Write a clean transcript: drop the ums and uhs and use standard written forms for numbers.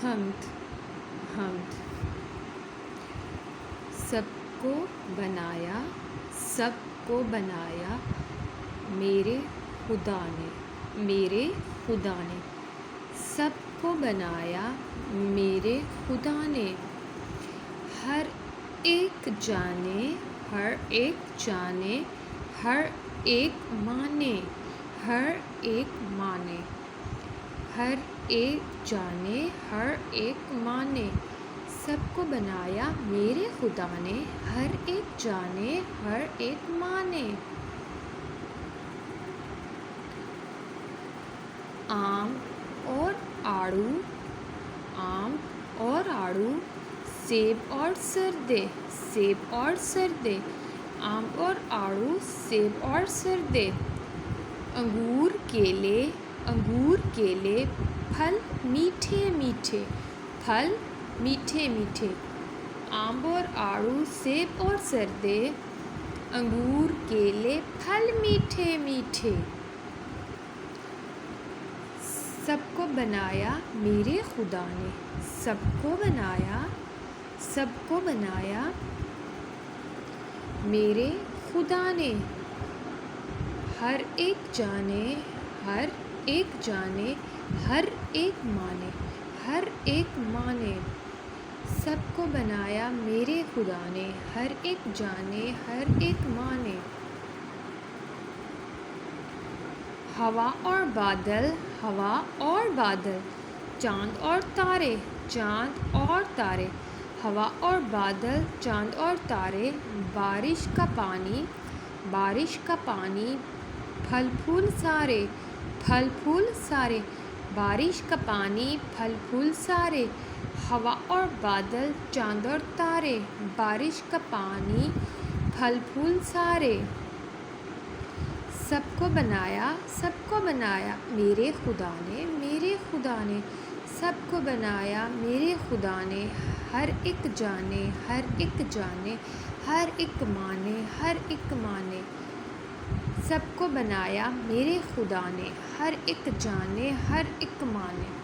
हम्द हम्द। सबको बनाया, सबको बनाया मेरे खुदा ने, मेरे खुदा ने। सबको बनाया मेरे खुदा ने। हर एक जाने, हर एक जाने, हर एक माने, हर एक माने, हर एक जाने, हर एक माने। सबको बनाया मेरे खुदा ने, हर एक जाने, हर एक माने। आम और आड़ू, आम और आड़ू, सेब और सरदे, सेब और सरदे, आम और आड़ू, सेब और सरदे। अंगूर केले, अंगूर केले, फल मीठे मीठे, फल मीठे मीठे। आम और आड़ू, सेब और सरदे, अंगूर केले, फल मीठे मीठे। सबको बनाया मेरे खुदा ने, सबको बनाया, सबको बनाया मेरे खुदा ने। हर एक जाने, हर एक जाने, हर एक माने, हर एक माने। सबको बनाया मेरे खुदा ने, हर एक जाने, हर एक माने। हवा और बादल, हवा और बादल, चाँद और तारे, चाँद और तारे। हवा और बादल, चाँद और तारे, बारिश का पानी, बारिश का पानी, फल फूल सारे, फल फूल सारे। बारिश का पानी, फल फूल सारे। हवा और बादल, चाँद और तारे, बारिश का पानी, फल फूल सारे। सबको बनाया, सबको बनाया मेरे खुदा ने, मेरे खुदा ने। सबको बनाया मेरे खुदा ने, हर एक जाने, हर एक जाने, हर एक माने, हर एक माने। सबको बनाया मेरे खुदा ने, हर एक जाने, हर एक माने।